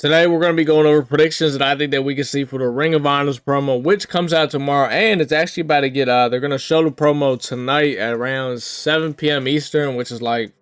Today we're going to be going over predictions that I think that we can see for the Ring of Honor's promo, which comes out tomorrow, and it's actually about to get they're going to show the promo tonight at around 7 p.m. Eastern, which is like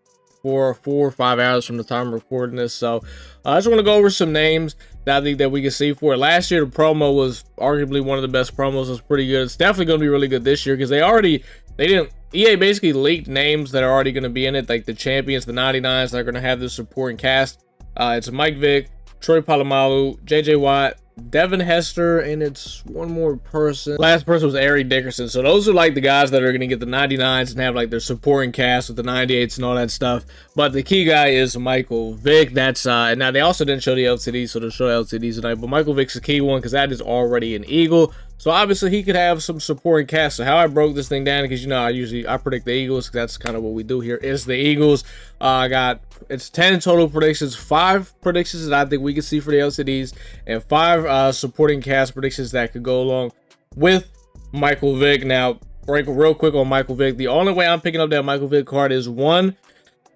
4 or 5 hours from the time of recording this. So I just want to go over some names that I think that we can see for it. Last year the promo was arguably one of the best promos. It was pretty good. It's definitely going to be really good this year because EA basically leaked names that are already going to be in it, like the champions, the 99s that are going to have the supporting cast. It's Mike Vick, Troy Polamalu, JJ Watt, Devin Hester, and it's one more person. Last person was Ari Dickerson. So those are like the guys that are going to get the 99s and have like their supporting cast with the 98s and all that stuff. But the key guy is Michael Vick. That's and now they also didn't show the LTD, so they'll show LTDs tonight. But Michael Vick's the key one because that is already an Eagle. So obviously he could have some supporting cast. So how I broke this thing down, because you know I predict the Eagles, because that's kind of what we do here, is the Eagles. It's 10 total predictions, 5 predictions that I think we can see for the LCDs, and 5 supporting cast predictions that could go along with Michael Vick. Now, real quick on Michael Vick, the only way I'm picking up that Michael Vick card is really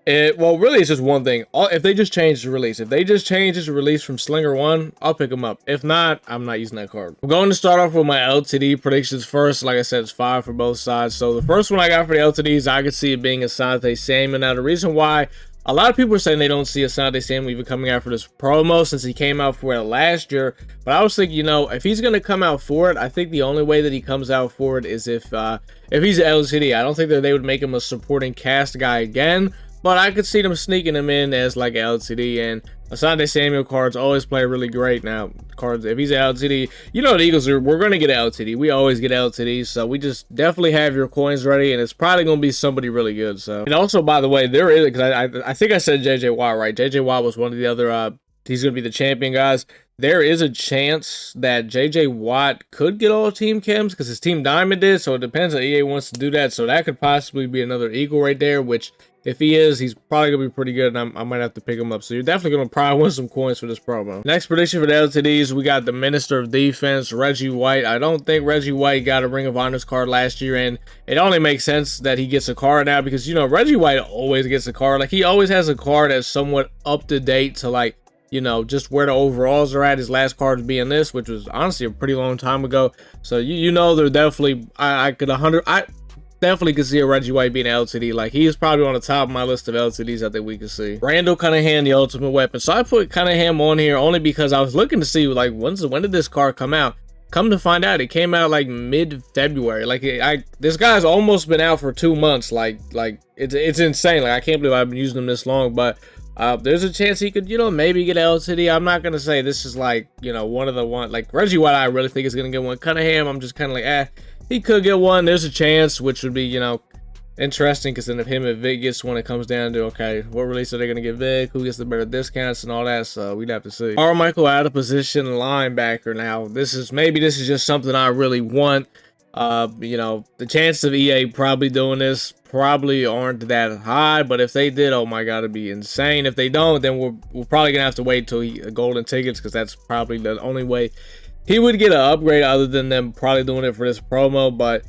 it's just one thing. If they just change the release, if they just change his release from Slinger 1, I'll pick him up. If not, I'm not using that card. I'm going to start off with my LTD predictions first. Like I said, it's 5 for both sides. So the first one I got for the LTDs, I could see it being Asante Samuel. Now the reason why a lot of people are saying they don't see Asante Samuel even coming out for this promo, since he came out for it last year. But I was thinking, you know, if he's going to come out for it, I think the only way that he comes out for it is if he's an LTD. I don't think that they would make him a supporting cast guy again. But I could see them sneaking him in as like an LTD, and Asante Samuel cards always play really great. Now, cards, if he's an LTD, you know the Eagles we're going to get an LTD. We always get LTDs, so we just definitely have your coins ready, and it's probably going to be somebody really good. So, and also, by the way, there is, because I think I said JJ Watt, right? JJ Watt was one of the other, he's going to be the champion guys. There is a chance that JJ Watt could get all team chems because his team Diamond did, so it depends on EA wants to do that. So that could possibly be another Eagle right there, which if he is, he's probably going to be pretty good, and I might have to pick him up. So you're definitely going to probably win some coins for this promo. Next prediction for the LTDs, we got the Minister of Defense, Reggie White. I don't think Reggie White got a Ring of Honor's card last year, and it only makes sense that he gets a card now because, you know, Reggie White always gets a card. Like, he always has a card that's somewhat up to date to, like, you know, just where the overalls are at. His last card being this, which was honestly a pretty long time ago. So you know, they're definitely, I definitely could see a Reggie White being an LTD. Like, he is probably on the top of my list of LTDs I think we could see. Randall Cunningham, the ultimate weapon. So I put Cunningham on here only because I was looking to see, like, when did this card come out? Come to find out, it came out like mid-February. Like, this guy's almost been out for 2 months. Like it's insane. Like, I can't believe I've been using him this long, but there's a chance he could, you know, maybe get an LTD. I'm not going to say this is like, you know, like Reggie White, I really think is going to get one. Cunningham, I'm just kind of like, he could get one. There's a chance, which would be, you know, interesting, because then if him and Vic gets one, it comes down to, okay, what release are they going to give Vic? Who gets the better discounts and all that? So we'd have to see. Carmichael out of position linebacker. Now, this is just something I really want. You know, the chances of EA probably doing this probably aren't that high, but if they did, oh my god, it'd be insane. If they don't, then we're probably gonna have to wait till golden tickets, because that's probably the only way he would get an upgrade, other than them probably doing it for this promo. But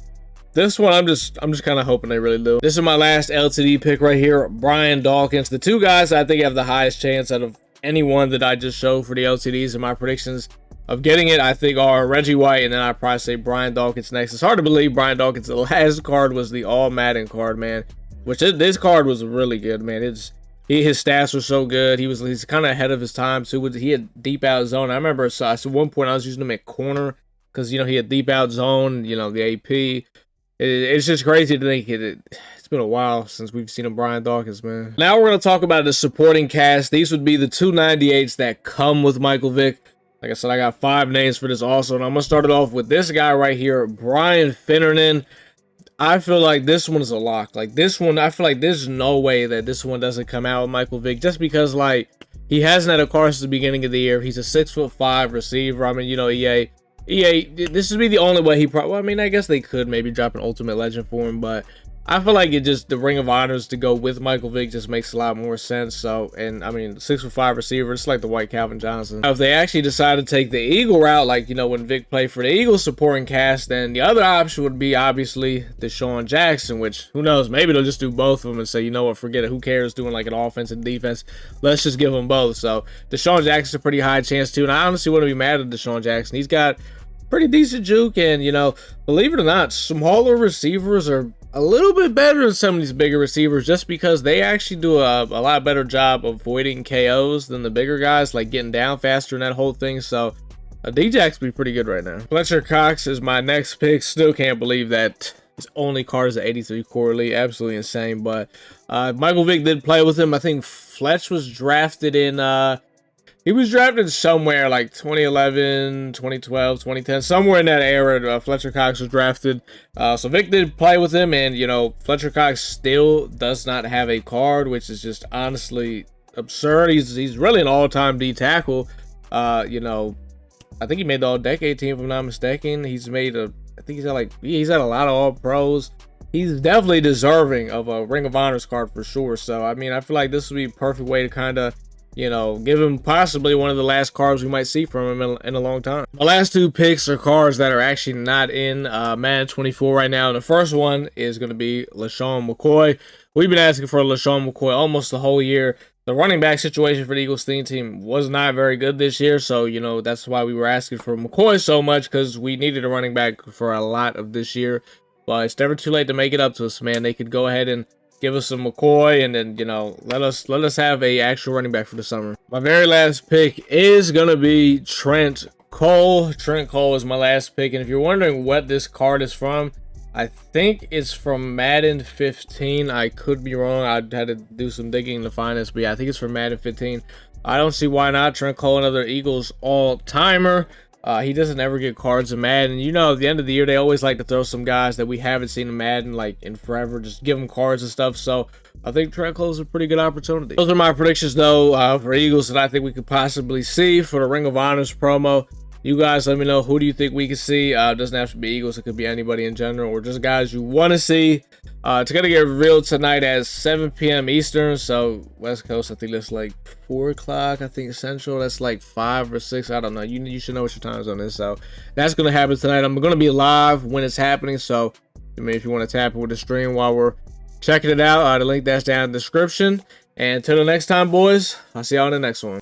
this one, I'm just kind of hoping they really do. This is my last LTD pick right here, Brian Dawkins. The two guys I think have the highest chance out of anyone that I just showed for the LTDs in my predictions of getting it, I think, are Reggie White, and then I'd probably say Brian Dawkins next. It's hard to believe Brian Dawkins, the last card was the all Madden card, man. Which this card was really good, man. His stats were so good. He's kind of ahead of his time too. He had deep out zone. I remember at one point I was using him at corner because, you know, he had deep out zone. You know, the AP. It's just crazy to think it's been a while since we've seen a Brian Dawkins, man. Now we're gonna talk about the supporting cast. These would be the 298s that come with Michael Vick. Like I said, I got 5 names for this also, and I'm going to start it off with this guy right here, Brian Finnernan. I feel like this one is a lock. Like, this one, I feel like there's no way that this one doesn't come out with Michael Vick, just because, like, he hasn't had a card since the beginning of the year. He's a 6'5" receiver. I mean, you know, EA, this would be the only way he probably, well, I mean, I guess they could maybe drop an Ultimate Legend for him, but I feel like the Ring of Honors to go with Michael Vick just makes a lot more sense. So, and I mean, 6'5" receiver, it's like the white Calvin Johnson. Now, if they actually decide to take the Eagle route, like, you know, when Vick played for the Eagles supporting cast, then the other option would be obviously DeSean Jackson, which, who knows, maybe they'll just do both of them and say, you know what, forget it, who cares doing like an offense and defense, let's just give them both. So DeSean Jackson's a pretty high chance too, and I honestly wouldn't be mad at DeSean Jackson. He's got pretty decent juke, and, you know, believe it or not, smaller receivers are a little bit better than some of these bigger receivers, just because they actually do a lot better job avoiding KOs than the bigger guys, like getting down faster and that whole thing. So D-Jack's be pretty good right now. Fletcher Cox is my next pick. Still can't believe that his only card is at 83 quarterly. Absolutely insane. But Michael Vick did play with him. I think Fletch was drafted in he was drafted somewhere like 2011, 2012, 2010, somewhere in that era. Fletcher Cox was drafted. So Vick did play with him, and, you know, Fletcher Cox still does not have a card, which is just honestly absurd. He's really an all-time D tackle. You know, I think he made the all-decade team, if I'm not mistaken. He's made I think he's had a lot of all-pros. He's definitely deserving of a Ring of Honors card for sure. So, I mean, I feel like this would be a perfect way to kind of, you know, give him possibly one of the last cards we might see from him in a long time. The last two picks are cards that are actually not in Madden 24 right now. And the first one is going to be LeSean McCoy. We've been asking for LeSean McCoy almost the whole year. The running back situation for the Eagles team was not very good this year. So, you know, that's why we were asking for McCoy so much, because we needed a running back for a lot of this year. But it's never too late to make it up to us, man. They could go ahead and give us some McCoy, and then, you know, let us have a actual running back for the summer. My very last pick is gonna be Trent Cole. Trent Cole is my last pick, and if you're wondering what this card is from, I think it's from Madden 15. I could be wrong. I had to do some digging to find this, but yeah, I think it's from Madden 15. I don't see why not. Trent Cole, another Eagles all-timer. He doesn't ever get cards in Madden. You know, at the end of the year, they always like to throw some guys that we haven't seen in Madden, like, in forever. Just give them cards and stuff. So I think Trent Cole is a pretty good opportunity. Those are my predictions, though, for Eagles that I think we could possibly see for the Ring of Honors promo. You guys let me know, who do you think we could see? It doesn't have to be Eagles. It could be anybody in general, or just guys you want to see. It's going to get revealed tonight at 7 p.m. Eastern. So West Coast, I think that's like 4 o'clock. I think Central, that's like 5 or 6. I don't know. You should know what your time zone is. So that's going to happen tonight. I'm going to be live when it's happening. So, I mean, if you want to tap it with the stream while we're checking it out, the link that's down in the description. And until the next time, boys, I'll see y'all in the next one.